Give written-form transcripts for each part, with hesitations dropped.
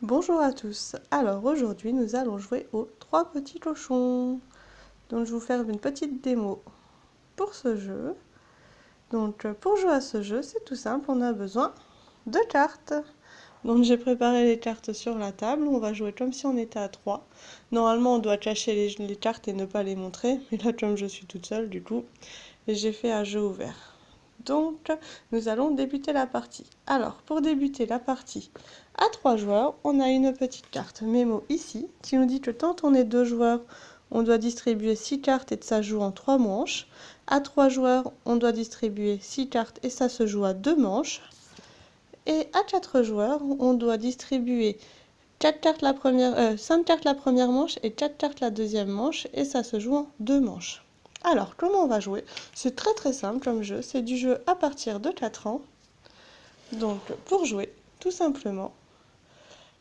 Bonjour à tous, alors aujourd'hui nous allons jouer aux 3 petits cochons. Donc je vais vous faire une petite démo pour ce jeu. Donc pour jouer à ce jeu c'est tout simple, on a besoin de cartes. Donc j'ai préparé les cartes sur la table, on va jouer comme si on était à 3. Normalement on doit cacher les cartes et ne pas les montrer, mais là comme je suis toute seule du coup, j'ai fait un jeu ouvert. Donc, nous allons débuter la partie. Alors, pour débuter la partie à 3 joueurs, on a une petite carte mémo ici qui nous dit que quand on est 2 joueurs, on doit distribuer 6 cartes et ça joue en 3 manches. À 3 joueurs, on doit distribuer 6 cartes et ça se joue à 2 manches. Et à 4 joueurs, on doit distribuer 5 cartes la première manche et 4 cartes la deuxième manche et ça se joue en 2 manches. Alors, comment on va jouer? C'est très simple comme jeu, c'est du jeu à partir de 4 ans. Donc, pour jouer, tout simplement,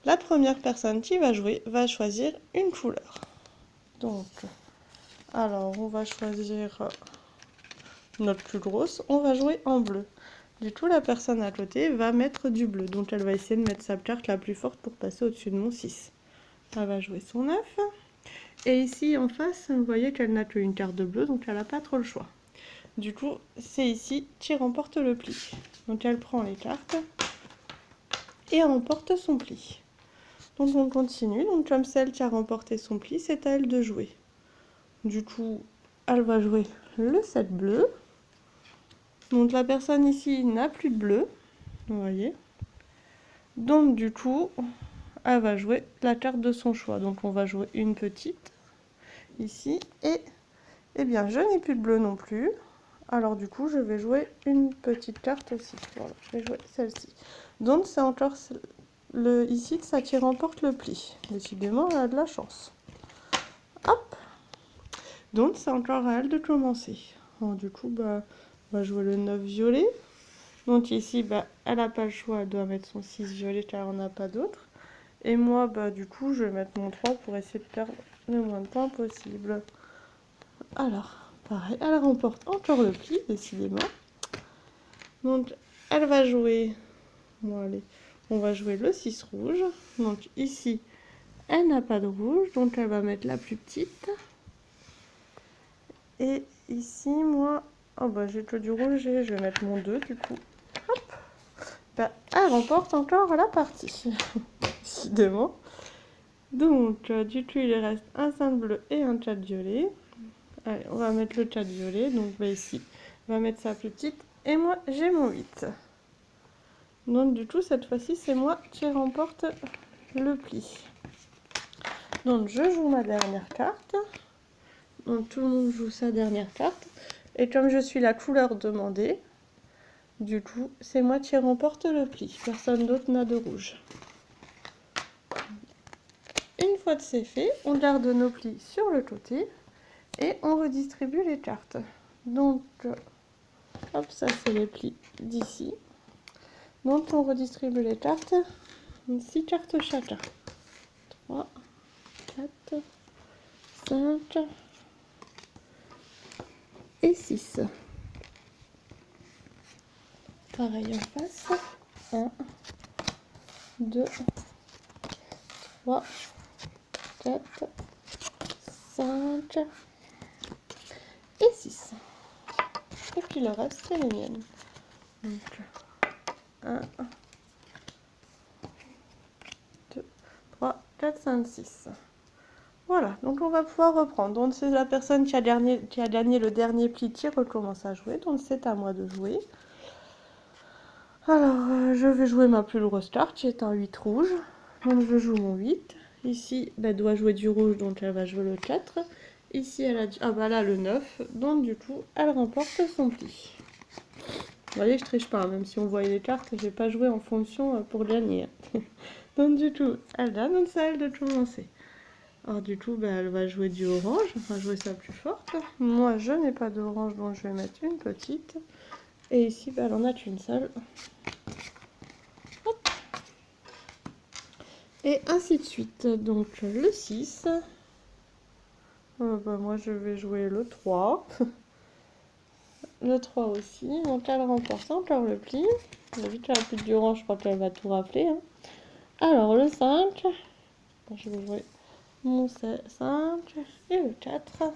la première personne qui va jouer va choisir une couleur. Donc, alors, on va choisir notre plus grosse, on va jouer en bleu. Du coup, la personne à côté va mettre du bleu, donc elle va essayer de mettre sa carte la plus forte pour passer au-dessus de mon 6. Elle va jouer son 9. Et ici en face, vous voyez qu'elle n'a qu'une carte de bleu, donc elle n'a pas trop le choix. Du coup, c'est ici qui remporte le pli. Donc elle prend les cartes et remporte son pli. Donc on continue. Donc comme celle qui a remporté son pli, c'est à elle de jouer. Du coup, elle va jouer le 7 bleu. Donc la personne ici n'a plus de bleu. Vous voyez. Donc du coup, elle va jouer la carte de son choix. Donc on va jouer une petite ici et eh bien je n'ai plus de bleu non plus. Alors du coup je vais jouer une petite carte aussi. Voilà, je vais jouer celle-ci. Donc c'est encore ici ça qui remporte le pli. Décidément elle a de la chance. Hop. Donc c'est encore à elle de commencer. Alors, du coup on va jouer le 9 violet. Donc ici elle n'a pas le choix, elle doit mettre son 6 violet car on n'a pas d'autre. Et moi du coup je vais mettre mon 3 pour essayer de perdre le moins de points possible. Alors, pareil, elle remporte encore le pli, décidément. Donc, elle va jouer... Bon, allez, on va jouer le 6 rouge. Donc, ici, elle n'a pas de rouge, donc elle va mettre la plus petite. Et ici, moi... Oh, j'ai que du rouge, je vais mettre mon 2, du coup. Hop. Elle remporte encore la partie. Décidément. Donc, du coup, il reste un 5 bleu et un 4 violet. Allez, on va mettre le 4 violet. Donc, ici, on va mettre sa plus petite. Et moi, j'ai mon 8. Donc, du coup, cette fois-ci, c'est moi qui remporte le pli. Donc, je joue ma dernière carte. Donc, tout le monde joue sa dernière carte. Et comme je suis la couleur demandée, du coup, c'est moi qui remporte le pli. Personne d'autre n'a de rouge. Une fois que c'est fait, on garde nos plis sur le côté et on redistribue les cartes. Donc, hop, ça c'est les plis d'ici. Donc, on redistribue les cartes. 6 cartes chacun. 3, 4, 5 et 6. Pareil en face. 1, 2, 3, 4, 5 et 6. Et puis le reste, c'est les miennes. Donc, 1, 2, 3, 4, 5, 6. Voilà, donc on va pouvoir reprendre. Donc c'est la personne qui a gagné le dernier pli qui recommence à jouer. Donc c'est à moi de jouer. Alors, je vais jouer ma plus grosse carte qui est un 8 rouge. Donc je joue mon 8. Ici, elle doit jouer du rouge, donc elle va jouer le 4. Ici, elle a là le 9. Donc du coup, elle remporte son pli. Vous voyez, je triche pas, même si on voyait les cartes, je n'ai pas joué en fonction pour gagner. Donc du coup, elle gagne, donc c'est à elle de commencer. Alors du coup, elle va jouer du orange, enfin jouer sa plus forte. Moi, je n'ai pas d'orange, donc je vais mettre une petite. Et ici, elle en a qu'une seule. Hop. Et ainsi de suite. Donc le 6. Moi, je vais jouer le 3. Le 3 aussi. Donc elle remporte encore le pli. Vu qu'elle a plus d'orange, je crois qu'elle va tout rafler. Hein. Alors le 5, je vais jouer mon 5 et le 4.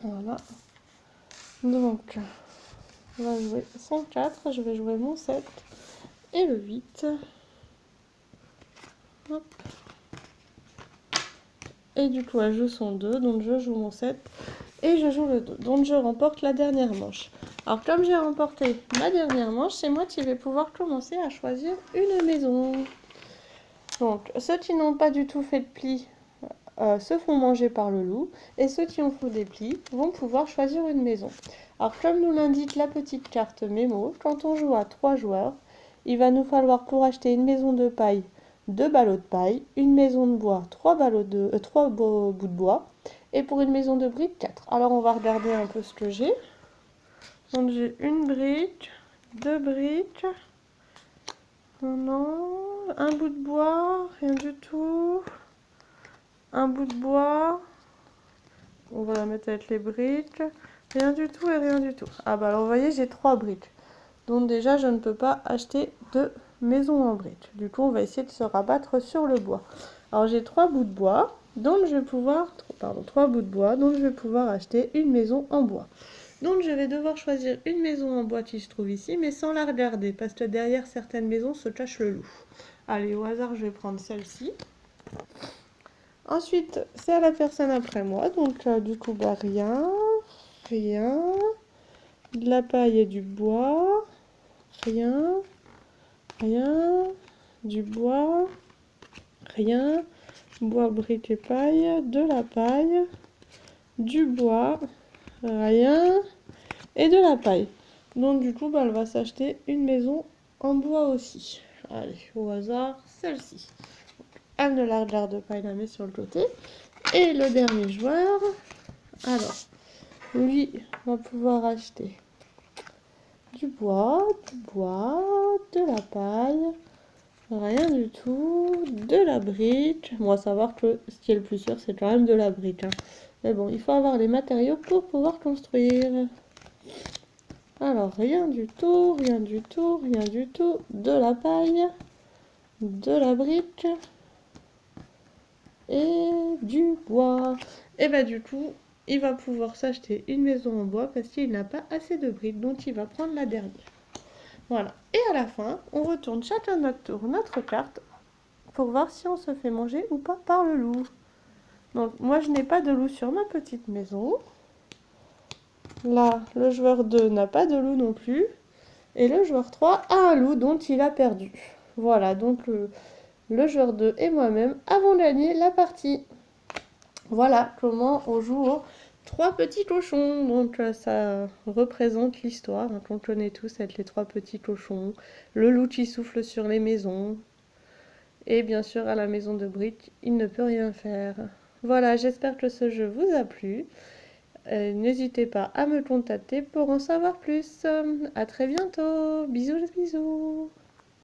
Voilà. Donc, on va jouer son 4, je vais jouer mon 7 et le 8. Hop. Et du coup, elle joue son 2, donc je joue mon 7 et je joue le 2. Donc je remporte la dernière manche. Alors comme j'ai remporté ma dernière manche, c'est moi qui vais pouvoir commencer à choisir une maison. Donc ceux qui n'ont pas du tout fait de plis se font manger par le loup, et ceux qui ont fait des plis vont pouvoir choisir une maison. Alors comme nous l'indique la petite carte mémo, quand on joue à 3 joueurs, il va nous falloir pour acheter une maison de paille 2 ballots de paille, une maison de bois 3 bouts de bois, et pour une maison de briques 4. Alors on va regarder un peu ce que j'ai. Donc j'ai une brique, 2 briques, non, un bout de bois, rien du tout, un bout de bois, on va la mettre avec les briques, rien du tout et rien du tout. Ah bah alors vous voyez j'ai 3 briques, donc déjà je ne peux pas acheter de maison en briques. Du coup on va essayer de se rabattre sur le bois. Alors j'ai 3 bouts de bois, donc je vais pouvoir, 3 bouts de bois, donc je vais pouvoir acheter une maison en bois. Donc je vais devoir choisir une maison en bois qui se trouve ici, mais sans la regarder, parce que derrière certaines maisons se cache le loup. Allez, au hasard, je vais prendre celle-ci. Ensuite, c'est à la personne après moi, donc du coup, bah, rien, de la paille et du bois, rien, du bois, rien, bois, brique et paille, de la paille, du bois, rien, et de la paille. Donc du coup, bah, elle va s'acheter une maison en bois aussi. Allez, au hasard, celle-ci. Elle ne la regarde pas, elle la met sur le côté. Et le dernier joueur, alors, lui va pouvoir acheter du bois, de la paille, rien du tout, de la brique. Bon, à savoir que ce qui est le plus sûr, c'est quand même de la brique. Hein. Mais bon, il faut avoir les matériaux pour pouvoir construire. Alors, rien du tout, rien du tout, rien du tout. De la paille, de la brique et du bois. Et bah du coup, il va pouvoir s'acheter une maison en bois parce qu'il n'a pas assez de briques, donc il va prendre la dernière. Voilà. Et à la fin, on retourne chacun notre tour notre carte pour voir si on se fait manger ou pas par le loup. Donc moi, je n'ai pas de loup sur ma petite maison. Là, le joueur 2 n'a pas de loup non plus. Et le joueur 3 a un loup dont il a perdu. Voilà, donc le joueur 2 et moi-même avons gagné la partie. Voilà comment on joue aux 3 petits cochons. Donc ça représente l'histoire hein, qu'on connaît tous avec les 3 petits cochons. Le loup qui souffle sur les maisons. Et bien sûr, à la maison de briques, il ne peut rien faire. Voilà, j'espère que ce jeu vous a plu. N'hésitez pas à me contacter pour en savoir plus. À très bientôt. Bisous, bisous.